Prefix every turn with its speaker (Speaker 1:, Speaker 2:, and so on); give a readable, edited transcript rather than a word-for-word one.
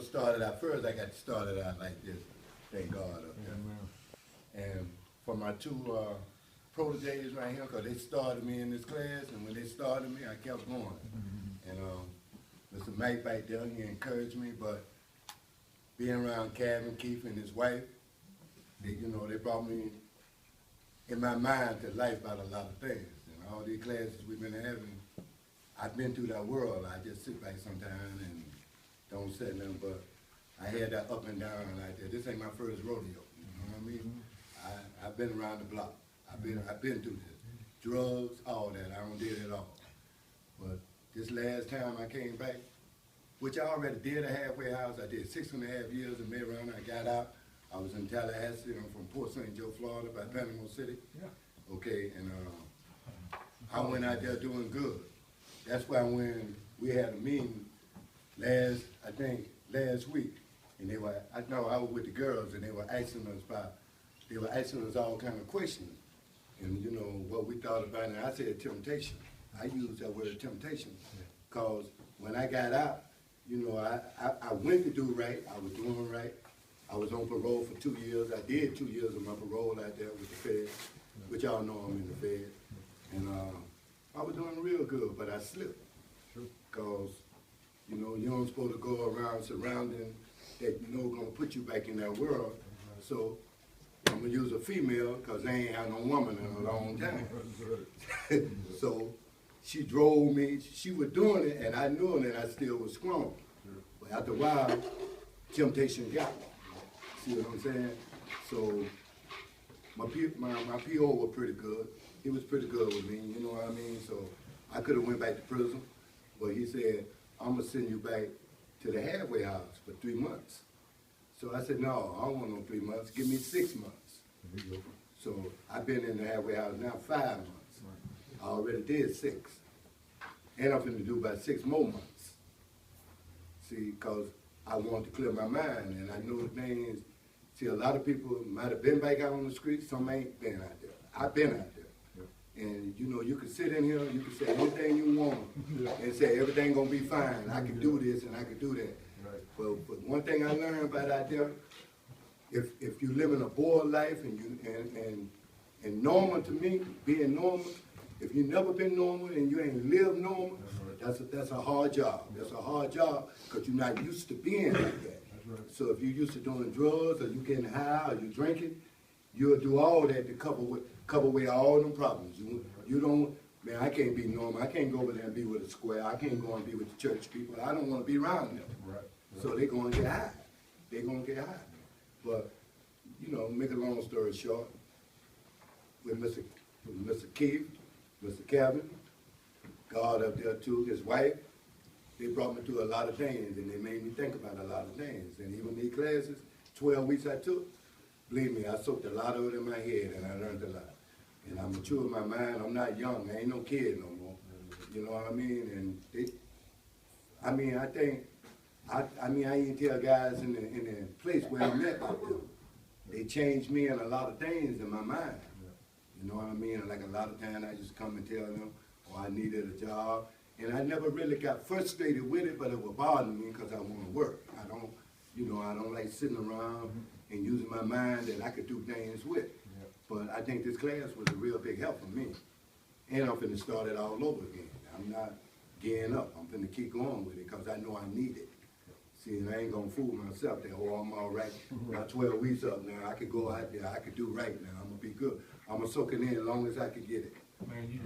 Speaker 1: never started out first. I got started out like this. Thank God up there. And for my two proteges right here, because they started me in this class, and when they started me, I kept going. And Mr. Mike back there, he encouraged me, but being around Kevin, Keith, and his wife, they, you know, they brought me in my mind to life about a lot of things. And all these classes we've been having, I've been through that world. I just sit back sometimes and don't say nothing, but I had that up and down like that. This ain't my first rodeo, you know what I mean? I've been around the block. I've been through this. Drugs, all that, I don't did it all. But this last time I came back, which I already did a halfway house, I did 6.5 years in Maryland. I got out. I was in Tallahassee. I'm from Port St. Joe, Florida, by Panama City. Yeah. Okay, and I went out there doing good. That's why when we had a meeting last week, and I was with the girls, and they were asking us all kind of questions, and you know what we thought about it. And I said temptation. I used that word temptation, because when I got out, you know, I went to do right. I was doing right. I was on parole for 2 years. I did 2 years of my parole out there with the Fed, which y'all know I'm in the Fed. And I was doing real good, but I slipped. Because, you know, you don't supposed to go around surrounding that you know gonna put you back in that world. So I'm gonna use a female, because they ain't had no woman in a long time. So she drove me, she was doing it, and I knew it, and I still was strong. But after a while, temptation got me. See what I'm saying? So my PO was pretty good. He was pretty good with me, you know what I mean? So I could have went back to prison, but he said, I'm gonna send you back to the halfway house for 3 months. So I said, no, I don't want no 3 months, give me 6 months. So I've been in the halfway house now 5 months. I already did 6. And I'm gonna do about 6 more months. See, because I want to clear my mind, and I know things. See, a lot of people might have been back out on the street, some ain't been out there. I've been out there. Yeah. And you know, you can sit in here, you can say anything you want, and say everything gonna be fine. I can do this and I can do that. Right. But one thing I learned about out there, if you live in a bored life and normal to me, being normal, if you never been normal and you ain't lived normal, that's a hard job. That's a hard job because you're not used to being like that. So if you're used to doing drugs or you getting high or you drinking, you'll do all that to cover away all them problems. You don't, man, I can't be normal. I can't go over there and be with a square. I can't go and be with the church people. I don't want to be around them. Right. So they're going to get high. They're going to get high. But, you know, make a long story short, with Mr. Keith, Mr. Kevin, God up there too, his wife, they brought me through a lot of things, and they made me think about a lot of things. And even these classes, 12 weeks I took, believe me, I soaked a lot of it in my head, and I learned a lot. And I matured my mind. I'm not young. I ain't no kid no more. You know what I mean? And I even tell guys in the place where I'm at about them. They changed me in a lot of things in my mind. You know what I mean? Like a lot of times I just come and tell them, oh, I needed a job. And I never really got frustrated with it, but it would bother me because I want to work. I don't like sitting around and using my mind that I could do things with. But I think this class was a real big help for me. And I'm finna start it all over again. I'm not getting up. I'm finna keep going with it because I know I need it. See, and I ain't gonna fool myself that, oh, I'm all right. About 12 weeks up now, I could go out there, I could do right now, I'm gonna be good. I'm gonna soak it in as long as I can get it. Man,